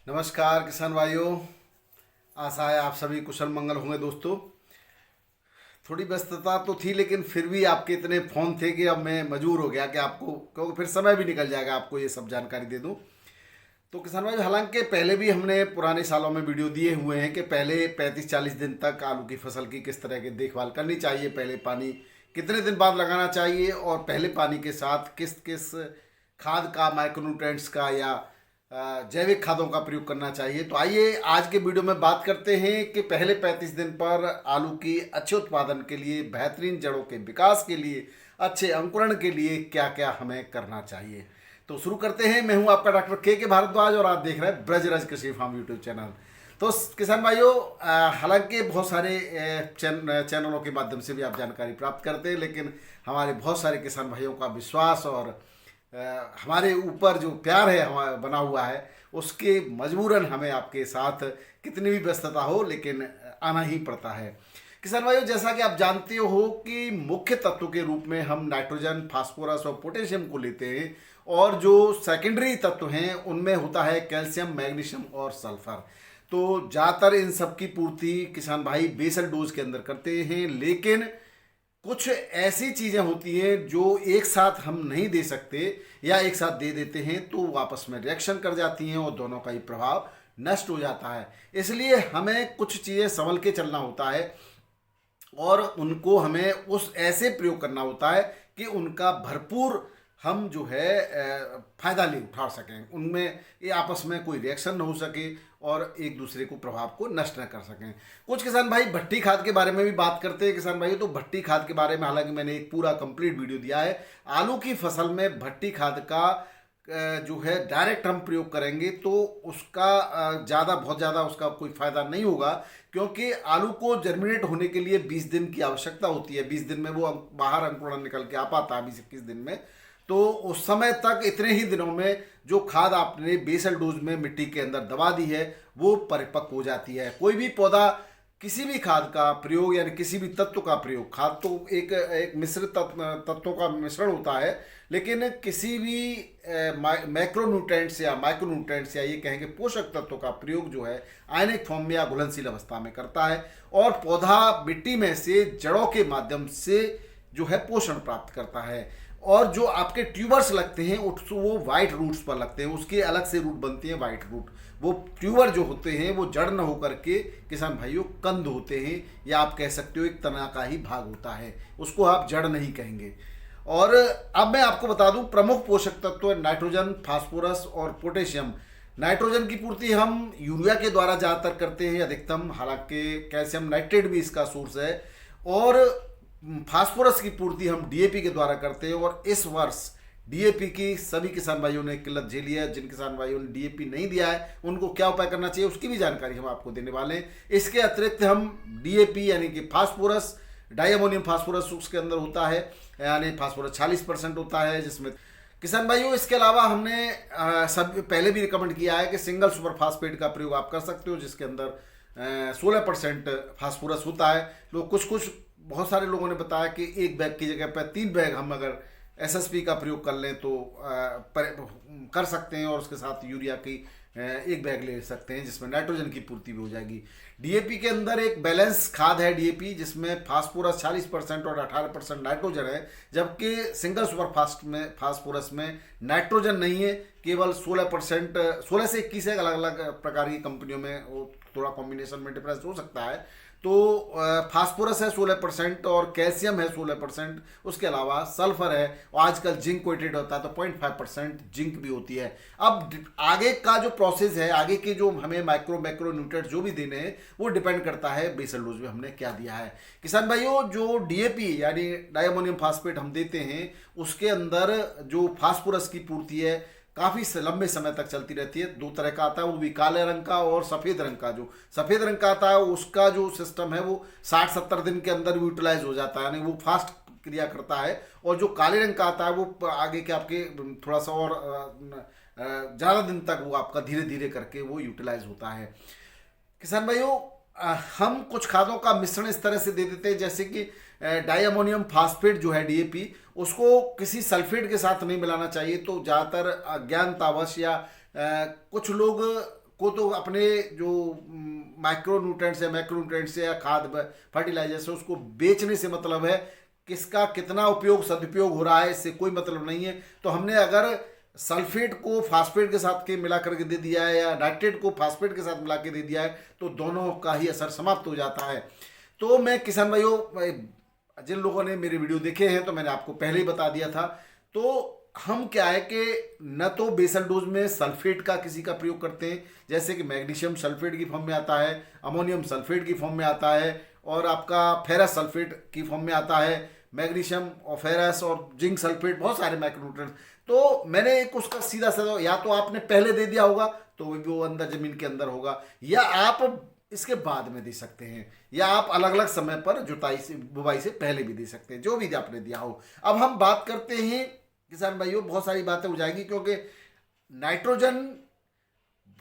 नमस्कार किसान भाइयों। आशा है आप सभी कुशल मंगल होंगे। दोस्तों, थोड़ी व्यस्तता तो थी लेकिन फिर भी आपके इतने फ़ोन थे कि अब मैं मजबूर हो गया कि आपको, क्योंकि फिर समय भी निकल जाएगा, आपको ये सब जानकारी दे दूं। तो किसान भाई, हालांकि पहले भी हमने पुराने सालों में वीडियो दिए हुए हैं कि पहले 35-40 दिन तक आलू की फसल की किस तरह की देखभाल करनी चाहिए, पहले पानी कितने दिन बाद लगाना चाहिए और पहले पानी के साथ किस किस खाद का, माइक्रोन्यूट्रेंट्स का या जैविक खादों का प्रयोग करना चाहिए। तो आइए आज के वीडियो में बात करते हैं कि पहले 35 दिन पर आलू की अच्छे उत्पादन के लिए, बेहतरीन जड़ों के विकास के लिए, अच्छे अंकुरण के लिए क्या क्या हमें करना चाहिए। तो शुरू करते हैं। मैं हूं आपका डॉक्टर के भारद्वाज और आप देख रहे हैं ब्रजराज कृषि फार्म यूट्यूब चैनल। तो किसान भाइयों, हालांकि बहुत सारे चैनलों के माध्यम से भी आप जानकारी प्राप्त करते हैं, लेकिन हमारे बहुत सारे किसान भाइयों का विश्वास और हमारे ऊपर जो प्यार है हमारा बना हुआ है, उसके मजबूरन हमें आपके साथ कितनी भी व्यस्तता हो लेकिन आना ही पड़ता है। किसान भाइयों, जैसा कि आप जानते हो कि मुख्य तत्व के रूप में हम नाइट्रोजन, फास्फोरस और पोटेशियम को लेते हैं और जो सेकेंडरी तत्व हैं उनमें होता है कैल्शियम, मैग्नीशियम और सल्फर। तो ज़्यादातर इन सब की पूर्ति किसान भाई बेसल डोज के अंदर करते हैं, लेकिन कुछ ऐसी चीज़ें होती हैं जो एक साथ हम नहीं दे सकते या एक साथ दे देते हैं तो आपस में रिएक्शन कर जाती हैं और दोनों का ही प्रभाव नष्ट हो जाता है। इसलिए हमें कुछ चीज़ें संभल के चलना होता है और उनको हमें उस ऐसे प्रयोग करना होता है कि उनका भरपूर हम जो है फायदा ले उठा सकें, उनमें ये आपस में कोई रिएक्शन न हो सके और एक दूसरे को प्रभाव को नष्ट न कर सकें। कुछ किसान भाई भट्टी खाद के बारे में भी बात करते हैं। किसान भाई, तो भट्टी खाद के बारे में हालांकि मैंने एक पूरा कंप्लीट वीडियो दिया है। आलू की फसल में भट्टी खाद का जो है डायरेक्ट हम प्रयोग करेंगे तो उसका बहुत ज़्यादा उसका कोई फ़ायदा नहीं होगा, क्योंकि आलू को जर्मिनेट होने के लिए 20 दिन की आवश्यकता होती है। 20 दिन में वो बाहर अंकुरण निकल के आ पाता है, 20-21 दिन में। तो उस समय तक, इतने ही दिनों में जो खाद आपने बेसल डोज में मिट्टी के अंदर दबा दी है वो परिपक्व हो जाती है। कोई भी पौधा किसी भी खाद का प्रयोग यानी किसी भी तत्व का प्रयोग, खाद तो एक मिश्रित तत्वों का मिश्रण होता है, लेकिन किसी भी मैक्रोन्यूट्रेंट्स या माइक्रोन्यूट्रेंट्स या ये कहेंगे पोषक तत्वों का प्रयोग जो है आयनिक फॉर्म में या घुलनशील अवस्था में करता है और पौधा मिट्टी में से जड़ों के माध्यम से जो है पोषण प्राप्त करता है। और जो आपके ट्यूबर्स लगते हैं वो वाइट रूट्स पर लगते हैं, उसके अलग से रूट बनती हैं वाइट रूट। वो ट्यूबर जो होते हैं वो जड़ न होकर के किसान भाइयों कंद होते हैं, या आप कह सकते हो एक तना का ही भाग होता है, उसको आप जड़ नहीं कहेंगे। और अब मैं आपको बता दूं, प्रमुख पोषक तत्व नाइट्रोजन, फास्फोरस और पोटेशियम। नाइट्रोजन की पूर्ति हम यूरिया के द्वारा ज़्यादातर करते हैं अधिकतम, हालांकि कैल्शियम नाइट्रेट भी इसका सोर्स है। और फास्फोरस की पूर्ति हम डीएपी के द्वारा करते हैं और इस वर्ष डीएपी की सभी किसान भाइयों ने किल्लत झेली है। जिन किसान भाइयों ने डीएपी नहीं दिया है उनको क्या उपाय करना चाहिए उसकी भी जानकारी हम आपको देने वाले हैं। इसके अतिरिक्त हम डीएपी यानी कि फास्फोरस, डाइअमोनियम फास्फोरस उसके अंदर होता है, यानी फास्फोरस 40% होता है जिसमें किसान भाइयों। इसके अलावा हमने सब पहले भी रिकमेंड किया है कि सिंगल सुपर फास्फेट का प्रयोग आप कर सकते हो, जिसके अंदर 16% फास्फोरस होता है। लोग कुछ बहुत सारे लोगों ने बताया कि एक बैग की जगह पर 3 बैग हम अगर एसएसपी का प्रयोग कर लें तो कर सकते हैं, और उसके साथ यूरिया की 1 बैग ले सकते हैं जिसमें नाइट्रोजन की पूर्ति भी हो जाएगी। डीएपी के अंदर एक बैलेंस खाद है डीएपी, जिसमें फास्फोरस 40% और 18% नाइट्रोजन है, जबकि सिंगल सुपर फास्फोरस में नाइट्रोजन नहीं है, केवल 16%, 16 से 21 अलग अलग प्रकार की कंपनियों में वो थोड़ा कॉम्बिनेशन में डिफरेंस हो सकता है। तो फास्फोरस है 16% और कैल्शियम है 16%, उसके अलावा सल्फर है और आजकल जिंक कोटेड होता है तो 0.5% जिंक भी होती है। अब आगे का जो प्रोसेस है, आगे के जो हमें मैक्रो न्यूट्रिएंट्स जो भी देने हैं वो डिपेंड करता है बेसल डोज में हमने क्या दिया है। किसान भाइयों, जो डीएपी यानी डाइअमोनियम फास्फेट हम देते हैं उसके अंदर जो फास्फोरस की पूर्ति है काफ़ी लंबे समय तक चलती रहती है। 2 तरह का आता है, वो भी काले रंग का और सफ़ेद रंग का। जो सफ़ेद रंग का आता है उसका जो सिस्टम है वो 60-70 दिन के अंदर यूटिलाइज हो जाता है, यानी वो फास्ट क्रिया करता है। और जो काले रंग का आता है वो आगे के आपके थोड़ा सा और ज़्यादा दिन तक वो आपका धीरे धीरे करके वो यूटिलाइज होता है। किसान भाइयों, हम कुछ खादों का मिश्रण इस तरह से दे देते हैं, जैसे कि डाइअमोनियम फास्फेट जो है डीएपी, उसको किसी सल्फेट के साथ नहीं मिलाना चाहिए। तो ज़्यादातर अज्ञानतावश या कुछ लोग को तो अपने जो माइक्रो न्यूट्रेंट्स है, मैक्रो न्यूट्रेंट्स है या खाद फर्टिलाइजर से उसको बेचने से मतलब है, किसका कितना उपयोग सदुपयोग हो रहा है इससे कोई मतलब नहीं है। तो हमने अगर सल्फेट को फास्फेट के साथ के मिला करके दे दिया है या नाइट्रेट को फास्फेट के साथ मिला के दे दिया है तो दोनों का ही असर समाप्त हो जाता है। तो मैं किसान भाइयों, जिन लोगों ने मेरे वीडियो देखे हैं तो मैंने आपको पहले ही बता दिया था। तो हम क्या है कि न तो बेसल डोज में सल्फेट का किसी का प्रयोग करते हैं, जैसे कि मैग्नीशियम सल्फेट की फॉर्म में आता है, अमोनियम सल्फेट की फॉर्म में आता है, और आपका फेरस सल्फेट की फॉर्म में आता है, मैग्नीशियम और फेरस और जिंक सल्फेट, बहुत सारे माइक्रोन्यूट्रिएंट्स। तो मैंने एक उसका सीधा साधा, या तो आपने पहले दे दिया होगा तो वो अंदर जमीन के अंदर होगा, या आप इसके बाद में दे सकते हैं, या आप अलग अलग समय पर जुताई से बुवाई से पहले भी दे सकते हैं, जो भी आपने दिया हो। अब हम बात करते हैं किसान भाइयों, बहुत सारी बातें हो जाएगी क्योंकि नाइट्रोजन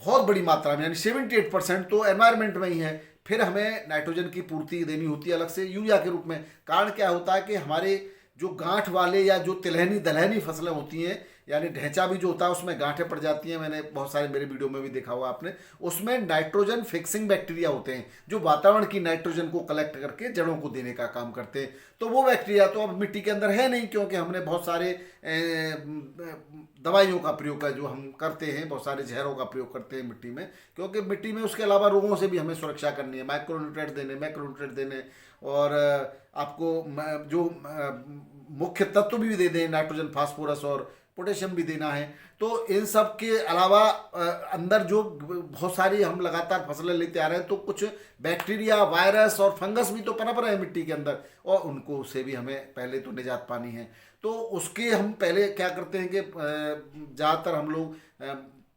बहुत बड़ी मात्रा में यानी 78% तो एनवायरनमेंट में ही है। फिर हमें नाइट्रोजन की पूर्ति देनी होती है अलग से यूरिया के रूप में। कारण क्या होता है कि हमारे जो गांठ वाले या जो तिलहनी दलहनी फसलें होती हैं, यानी ढैंचा भी जो होता है उसमें गांठें पड़ जाती हैं, मैंने बहुत सारे मेरे वीडियो में भी देखा हुआ आपने, उसमें नाइट्रोजन फिक्सिंग बैक्टीरिया होते हैं जो वातावरण की नाइट्रोजन को कलेक्ट करके जड़ों को देने का काम करते हैं। तो वो बैक्टीरिया तो अब मिट्टी के अंदर है नहीं, क्योंकि हमने बहुत सारे दवाइयों का प्रयोग है जो हम करते हैं, बहुत सारे जहरों का प्रयोग करते हैं मिट्टी में, क्योंकि मिट्टी में उसके अलावा रोगों से भी हमें सुरक्षा करनी है, माइक्रोन्यूट्रिएंट देने, मैक्रोन्यूट्रिएंट देने, और आपको जो मुख्य तत्व भी दे दें, नाइट्रोजन, फास्फोरस और पोटेशियम भी देना है। तो इन सब के अलावा अंदर जो बहुत सारी हम लगातार फसलें लेते आ रहे हैं, तो कुछ बैक्टीरिया, वायरस और फंगस भी तो पनप रहे हैं मिट्टी के अंदर, और उनको से भी हमें पहले तो निजात पानी है। तो उसके हम पहले क्या करते हैं कि ज़्यादातर हम लोग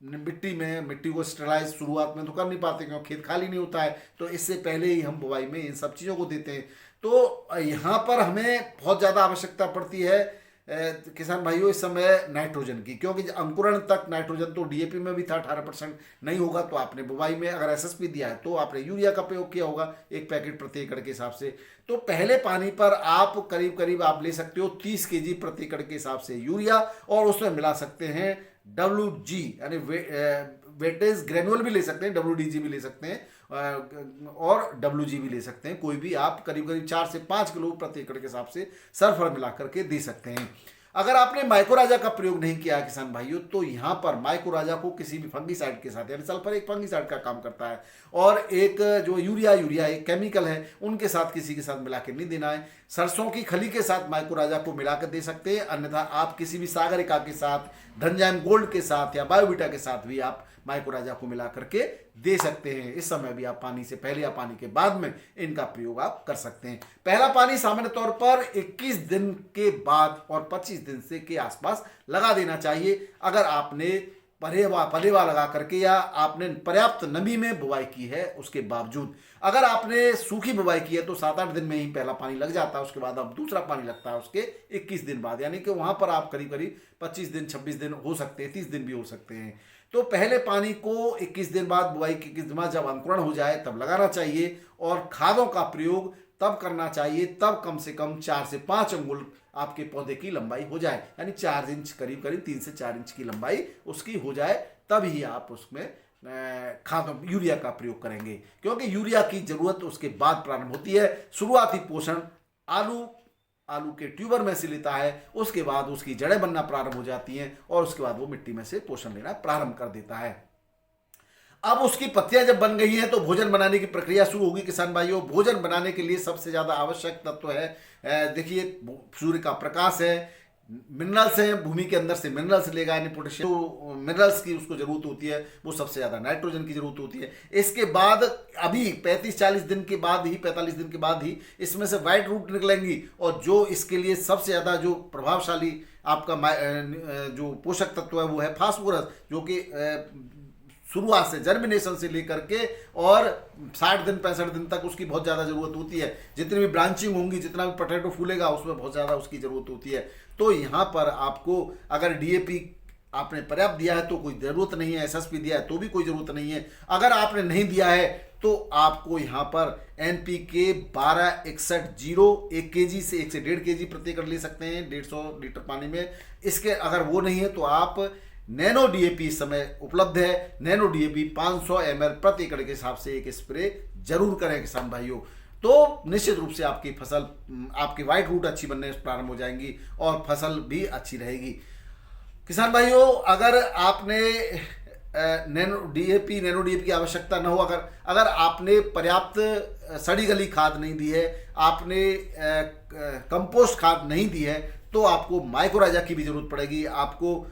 मिट्टी को स्टरलाइज शुरुआत में तो कर नहीं पाते क्योंकि खेत खाली नहीं होता है, तो इससे पहले ही हम बुवाई में इन सब चीज़ों को देते हैं। तो यहाँ पर हमें बहुत ज़्यादा आवश्यकता पड़ती है किसान भाइयों इस समय नाइट्रोजन की, क्योंकि अंकुरण तक नाइट्रोजन तो डीएपी में भी था 18% नहीं होगा, तो आपने बुवाई में अगर एसएसपी दिया है तो आपने यूरिया का प्रयोग किया होगा 1 पैकेट प्रति एकड़ के हिसाब से। तो पहले पानी पर आप करीब करीब आप ले सकते हो 30 केजी प्रति एकड़ के हिसाब से यूरिया, और उसमें मिला सकते हैं WG यानी वेटेज ग्रेनुअल भी ले सकते हैं, WDG भी ले सकते हैं, और WG भी ले सकते हैं। कोई भी आप करीब करीब 4 से 5 किलो प्रति एकड़ के हिसाब से सल्फर मिला करके दे सकते हैं। अगर आपने माइकोराजा का प्रयोग नहीं किया किसान भाइयों, तो यहाँ पर माइकोराजा को किसी भी फंगीसाइड के साथ, यानी सल्फर एक फंगीसाइड का काम करता है, और एक जो यूरिया एक केमिकल है, उनके साथ किसी के साथ मिला के नहीं देना है। सरसों की खली के साथ माइकोराजा को मिलाकर दे सकते हैं, अन्यथा आप किसी भी सागरिका के साथ, धनजैम गोल्ड के साथ या बायोविटा के साथ भी आप माइकोराजा को मिला करके दे सकते हैं। इस समय भी आप पानी से पहले या पानी के बाद में इनका प्रयोग आप कर सकते हैं। पहला पानी सामान्य तौर पर 21 दिन के बाद और 25 दिन से के आसपास लगा देना चाहिए, अगर आपने पलेवा लगा करके या आपने पर्याप्त नमी में बुवाई की है उसके बावजूद। अगर आपने सूखी बुवाई की है तो 7-8 दिन में ही पहला पानी लग जाता है, उसके बाद अब दूसरा पानी लगता है उसके 21 दिन बाद, यानी कि वहां पर आप करीब करीब 25 दिन 26 दिन हो सकते हैं, 30 दिन भी हो सकते हैं। तो पहले पानी को 21 दिन बाद, बुआई के 21 दिन बाद जब अंकुरण हो जाए तब लगाना चाहिए, और खादों का प्रयोग तब करना चाहिए तब कम से कम 4 से 5 अंगुल आपके पौधे की लंबाई हो जाए, यानी 4 इंच करीब करीब 3 से 4 इंच की लंबाई उसकी हो जाए, तब ही आप उसमें खादों यूरिया का प्रयोग करेंगे, क्योंकि यूरिया की जरूरत उसके बाद प्रारंभ होती है। शुरुआती पोषण आलू के ट्यूबर में से लेता है, उसके बाद उसकी जड़ें बनना प्रारंभ हो जाती हैं, और उसके बाद वो मिट्टी में से पोषण लेना प्रारंभ कर देता है। अब उसकी पत्तियां जब बन गई हैं तो भोजन बनाने की प्रक्रिया शुरू होगी किसान भाइयों। भोजन बनाने के लिए सबसे ज्यादा आवश्यक तत्व है, देखिए, सूर्य का प्रकाश है, मिनरल्स हैं, भूमि के अंदर से मिनरल्स लेगा, यानी पोटेशियम, तो मिनरल्स की उसको जरूरत होती है, वो सबसे ज्यादा नाइट्रोजन की जरूरत होती है। इसके बाद अभी 35-40 दिन के बाद ही, 45 दिन के बाद ही इसमें से वाइट रूट निकलेंगी, और जो इसके लिए सबसे ज्यादा जो प्रभावशाली आपका जो पोषक तत्व है वो है फास्फोरस, जो कि शुरुआत से जर्मिनेशन से लेकर के और 60 दिन 65 दिन तक उसकी बहुत ज़्यादा ज़रूरत होती है। जितनी भी ब्रांचिंग होंगी, जितना भी पोटैटो फूलेगा, उसमें बहुत ज़्यादा उसकी ज़रूरत होती है। तो यहाँ पर आपको अगर डीएपी आपने पर्याप्त दिया है तो कोई ज़रूरत नहीं है, एसएसपी दिया है तो भी कोई ज़रूरत नहीं है। अगर आपने नहीं दिया है तो आपको यहाँ पर NPK 1261-0 1 kg से 1 से 1.5 kg प्रति एकड़ ले सकते हैं 150 लीटर पानी में। इसके अगर वो नहीं है तो आप नैनो डीएपी इस समय उपलब्ध है। नैनो डीएपी 500 ml प्रति एकड़ के हिसाब से एक स्प्रे जरूर करें किसान भाइयों। तो निश्चित रूप से आपकी फसल, आपकी व्हाइट रूट अच्छी बनने प्रारंभ हो जाएंगी और फसल भी अच्छी रहेगी। किसान भाइयों, अगर आपने नैनो डीएपी की आवश्यकता न हो, अगर आपने पर्याप्त सड़ी गली खाद नहीं दी है, आपने कंपोस्ट खाद नहीं दी है, तो आपको माइक्रोराइजा की भी जरूरत पड़ेगी। आपको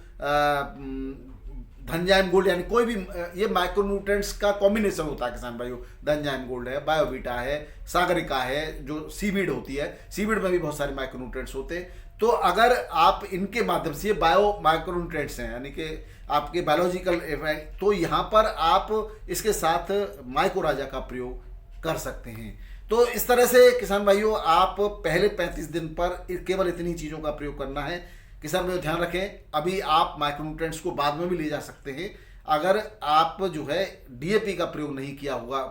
धनजाइम गोल्ड, यानी कोई भी ये माइक्रोन्यूट्रेंट्स का कॉम्बिनेशन होता है किसान भाइयों। धनजाइम गोल्ड है, बायोवीटा है, सागरिका है, जो सीवीड होती है, सीवीड में भी बहुत सारे माइक्रोन्यूट्रेंट्स होते हैं। तो अगर आप इनके माध्यम से, ये बायो माइक्रोन्यूट्रेंट्स हैं यानी कि आपके बायोलॉजिकल इफेक्ट, तो यहाँ पर आप इसके साथ माइक्रोराइजा का प्रयोग कर सकते हैं। तो इस तरह से किसान भाइयों, आप पहले 35 दिन पर केवल इतनी चीज़ों का प्रयोग करना है। किसान भाइयों ध्यान रखें, अभी आप माइक्रोन्यूट्रेंट्स को बाद में भी ले जा सकते हैं। अगर आप जो है डीएपी का प्रयोग नहीं किया होगा,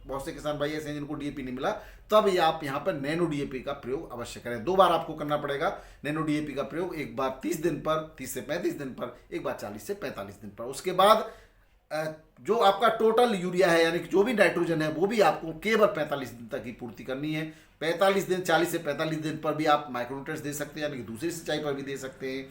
बहुत से किसान भाई ऐसे हैं जिनको डीएपी नहीं मिला, तब ये आप यहाँ पर नैनो डीएपी का प्रयोग अवश्य करें। 2 बार आपको करना पड़ेगा नैनो डीएपी का प्रयोग, एक बार 30 दिन पर, 30 से 35 दिन पर, एक बार 40 से 45 दिन पर। उसके बाद जो आपका टोटल यूरिया है, यानी कि जो भी नाइट्रोजन है, वो भी आपको केवल 45 दिन तक ही पूर्ति करनी है। 45 दिन, 40 से 45 दिन पर भी आप माइक्रोन्यूट्रेंट्स दे सकते हैं, यानी कि दूसरी सिंचाई पर भी दे सकते हैं।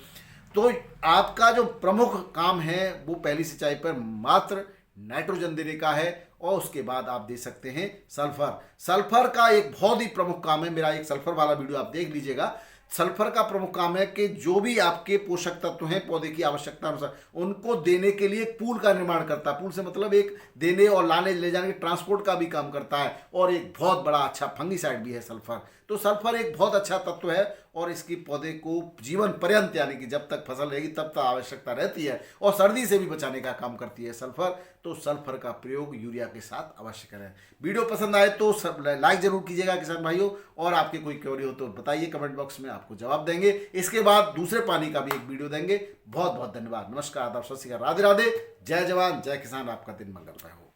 तो आपका जो प्रमुख काम है वो पहली सिंचाई पर मात्र नाइट्रोजन देने का है, और उसके बाद आप दे सकते हैं सल्फर। सल्फर का एक बहुत ही प्रमुख काम है, मेरा एक सल्फर वाला वीडियो आप देख लीजिएगा। सल्फर का प्रमुख काम है कि जो भी आपके पोषक तत्व हैं पौधे की आवश्यकता अनुसार, उनको देने के लिए पूल का निर्माण करता है। पूल से मतलब एक देने और लाने ले जाने के ट्रांसपोर्ट का भी काम करता है, और एक बहुत बड़ा अच्छा फंगीसाइड भी है सल्फर। तो सल्फर एक बहुत अच्छा तत्व है, और इसकी पौधे को जीवन पर्यंत, यानी कि जब तक फसल रहेगी तब तक आवश्यकता रहती है, और सर्दी से भी बचाने का काम करती है सल्फर। तो सल्फर का प्रयोग यूरिया के साथ अवश्य करें। वीडियो पसंद आए तो लाइक जरूर कीजिएगा किसान भाइयों, और आपके कोई क्वेरी हो तो बताइए कमेंट बॉक्स में, आपको जवाब देंगे। इसके बाद दूसरे पानी का भी एक वीडियो देंगे। बहुत बहुत धन्यवाद। नमस्कार, आदाब, सत श्री अकाल, राधे राधे, जय जवान जय किसान। आपका दिन मंगलमय हो।